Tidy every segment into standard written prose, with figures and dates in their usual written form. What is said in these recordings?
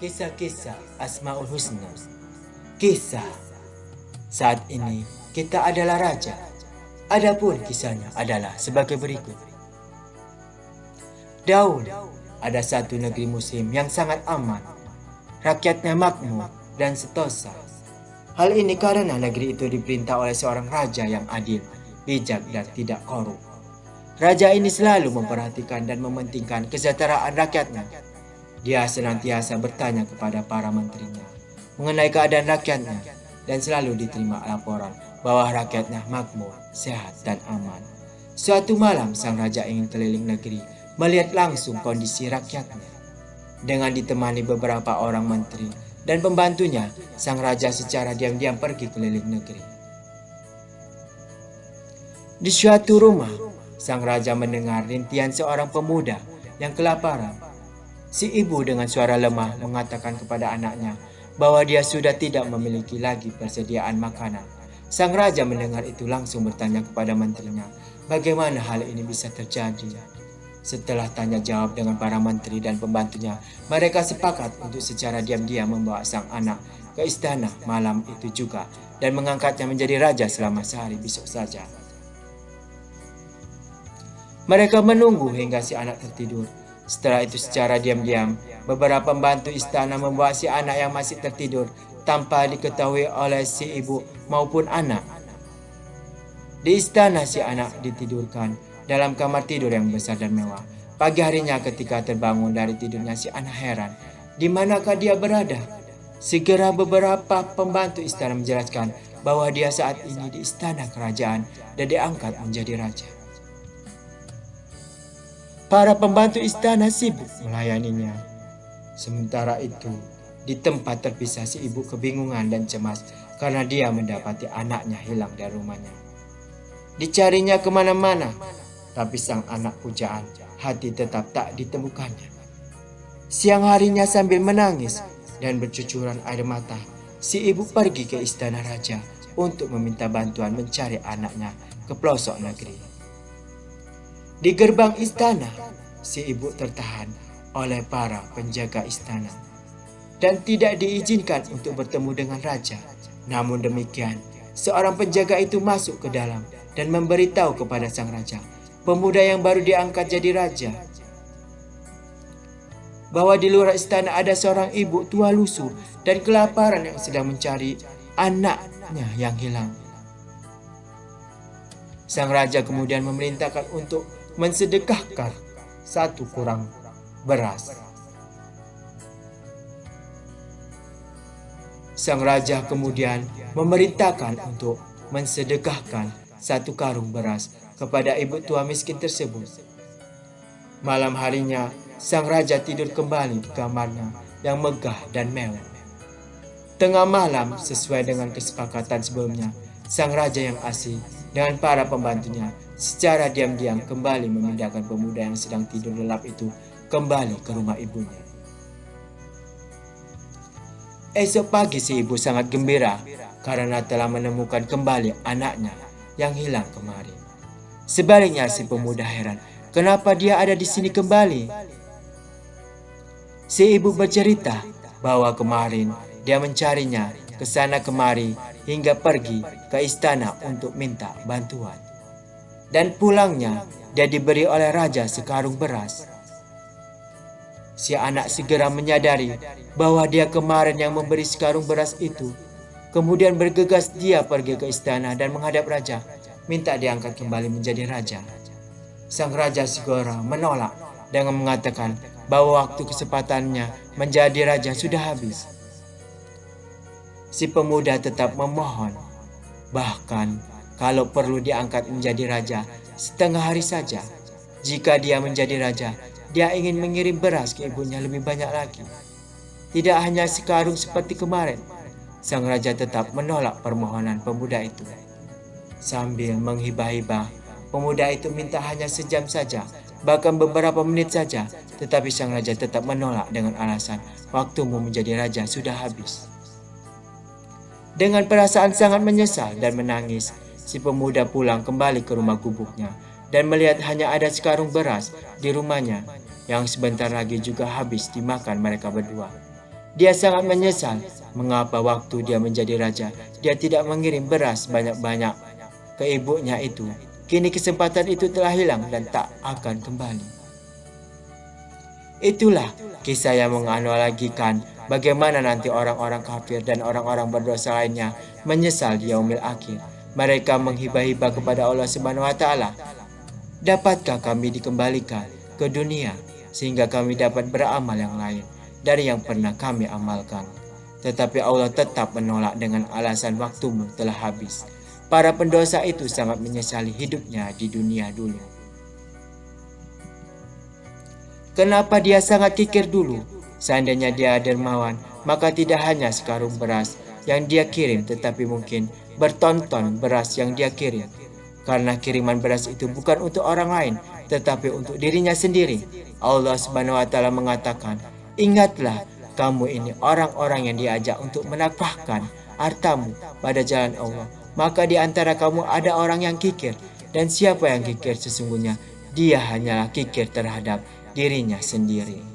Kisah-kisah Asmaul Husna. Kisah. Saat ini kita adalah raja. Adapun kisahnya adalah sebagai berikut. Dahulu ada satu negeri muslim yang sangat aman. Rakyatnya makmur dan sentosa. Hal ini karena negeri itu diperintah oleh seorang raja yang adil, bijak dan tidak korup. Raja ini selalu memperhatikan dan mementingkan kesejahteraan rakyatnya. Dia senantiasa bertanya kepada para menterinya mengenai keadaan rakyatnya dan selalu diterima laporan bahwa rakyatnya makmur, sehat, dan aman. Suatu malam sang raja ingin keliling negeri melihat langsung kondisi rakyatnya. Dengan ditemani beberapa orang menteri dan pembantunya, sang raja secara diam-diam pergi keliling negeri. Di suatu rumah, sang raja mendengar rintihan seorang pemuda yang kelaparan. Si ibu dengan suara lemah mengatakan kepada anaknya bahwa dia sudah tidak memiliki lagi persediaan makanan. Sang raja mendengar itu langsung bertanya kepada menterinya, bagaimana hal ini bisa terjadi? Setelah tanya jawab dengan para menteri dan pembantunya, mereka sepakat untuk secara diam-diam membawa sang anak ke istana malam itu juga dan mengangkatnya menjadi raja selama sehari besok saja. Mereka menunggu hingga si anak tertidur. Setelah itu secara diam-diam, beberapa pembantu istana membawa si anak yang masih tertidur tanpa diketahui oleh si ibu maupun anak. Di istana si anak ditidurkan dalam kamar tidur yang besar dan mewah. Pagi harinya ketika terbangun dari tidurnya si anak heran, di manakah dia berada? Segera beberapa pembantu istana menjelaskan bahwa dia saat ini di istana kerajaan dan diangkat menjadi raja. Para pembantu istana sibuk melayaninya. Sementara itu, di tempat terpisah si ibu kebingungan dan cemas karena dia mendapati anaknya hilang dari rumahnya. Dicarinya kemana-mana, tapi sang anak pujaan hati tetap tak ditemukannya. Siang harinya sambil menangis dan bercucuran air mata, si ibu pergi ke istana raja untuk meminta bantuan mencari anaknya ke pelosok negeri. Di gerbang istana, si ibu tertahan oleh para penjaga istana dan tidak diizinkan untuk bertemu dengan raja. Namun demikian, seorang penjaga itu masuk ke dalam dan memberitahu kepada sang raja, pemuda yang baru diangkat jadi raja, bahwa di luar istana ada seorang ibu tua lusuh dan kelaparan yang sedang mencari anaknya yang hilang. Sang raja kemudian memerintahkan untuk mensedekahkan 1 kurang beras. Sang raja kemudian memerintahkan untuk mensedekahkan 1 karung beras kepada ibu tua miskin tersebut. Malam harinya, sang raja tidur kembali di kamarnya yang megah dan mewah. Tengah malam, sesuai dengan kesepakatan sebelumnya, sang raja yang asing dengan para pembantunya secara diam-diam kembali memindahkan pemuda yang sedang tidur lelap itu kembali ke rumah ibunya. Esok pagi si ibu sangat gembira karena telah menemukan kembali anaknya yang hilang kemarin. Sebaliknya si pemuda heran, kenapa dia ada di sini kembali? Si ibu bercerita bahwa kemarin dia mencarinya ke sana kemari hingga pergi ke istana untuk minta bantuan. Dan pulangnya dia diberi oleh raja sekarung beras. Si anak segera menyadari bahwa dia kemarin yang memberi sekarung beras itu. Kemudian bergegas dia pergi ke istana dan menghadap raja, minta diangkat kembali menjadi raja. Sang raja segera menolak dengan mengatakan bahwa waktu kesempatannya menjadi raja sudah habis. Si pemuda tetap memohon, bahkan kalau perlu diangkat menjadi raja setengah hari saja. Jika dia menjadi raja, dia ingin mengirim beras ke ibunya lebih banyak lagi. Tidak hanya sekarung seperti kemarin. Sang raja tetap menolak permohonan pemuda itu. Sambil menghibah-hibah, pemuda itu minta hanya sejam saja, bahkan beberapa menit saja. Tetapi sang raja tetap menolak dengan alasan waktumu menjadi raja sudah habis. Dengan perasaan sangat menyesal dan menangis, si pemuda pulang kembali ke rumah gubuknya dan melihat hanya ada sekarung beras di rumahnya yang sebentar lagi juga habis dimakan mereka berdua. Dia sangat menyesal mengapa waktu dia menjadi raja, dia tidak mengirim beras banyak-banyak ke ibunya itu. Kini kesempatan itu telah hilang dan tak akan kembali. Itulah kisah yang menganalogikan bagaimana nanti orang-orang kafir dan orang-orang berdosa lainnya menyesal di yaumil akhir. Mereka menghibah-hibah kepada Allah Subhanahu wa taala. Dapatkah kami dikembalikan ke dunia sehingga kami dapat beramal yang lain dari yang pernah kami amalkan? Tetapi Allah tetap menolak dengan alasan waktumu telah habis. Para pendosa itu sangat menyesali hidupnya di dunia dulu. Kenapa dia sangat kikir dulu? Seandainya dia dermawan, maka tidak hanya sekarung beras yang dia kirim, tetapi mungkin berton-ton beras yang dia kirim. Karena kiriman beras itu bukan untuk orang lain, tetapi untuk dirinya sendiri. Allah Subhanahu wa taala mengatakan, "Ingatlah, kamu ini orang-orang yang diajak untuk menafkahkan hartamu pada jalan Allah. Maka di antara kamu ada orang yang kikir, dan siapa yang kikir sesungguhnya dia hanyalah kikir terhadap dirinya sendiri."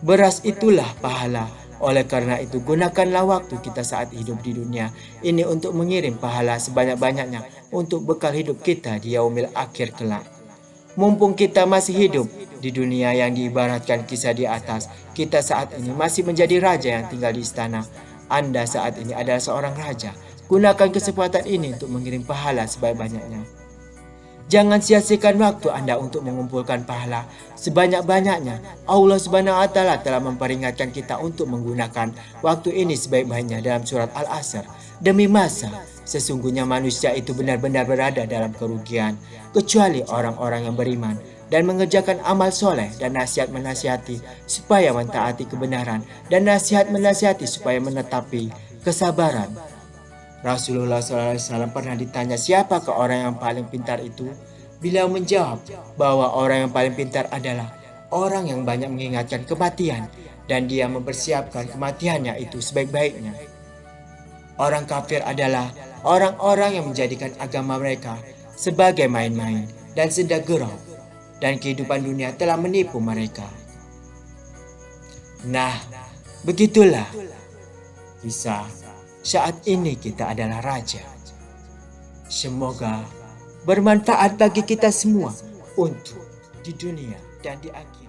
Beras itulah pahala. Oleh karena itu, gunakanlah waktu kita saat hidup di dunia ini untuk mengirim pahala sebanyak-banyaknya untuk bekal hidup kita di yaumil akhir kelak. Mumpung kita masih hidup di dunia yang diibaratkan kisah di atas, kita saat ini masih menjadi raja yang tinggal di istana. Anda saat ini adalah seorang raja. Gunakan kesempatan ini untuk mengirim pahala sebanyak-banyaknya. Jangan sia-siakan waktu Anda untuk mengumpulkan pahala sebanyak-banyaknya. Allah Subhanahu wa taala telah memperingatkan kita untuk menggunakan waktu ini sebaik-baiknya dalam surat Al-Asr. Demi masa, sesungguhnya manusia itu benar-benar berada dalam kerugian, kecuali orang-orang yang beriman dan mengerjakan amal soleh, dan nasihat menasihati supaya mentaati kebenaran, dan nasihat menasihati supaya menetapi kesabaran. Rasulullah SAW pernah ditanya siapakah orang yang paling pintar itu. Beliau menjawab bahwa orang yang paling pintar adalah orang yang banyak mengingatkan kematian dan dia mempersiapkan kematiannya itu sebaik-baiknya. Orang kafir adalah orang-orang yang menjadikan agama mereka sebagai main-main dan senda gurau, dan kehidupan dunia telah menipu mereka. Nah, begitulah kisah saat ini kita adalah raja. Semoga bermanfaat bagi kita semua untuk di dunia dan di akhirat.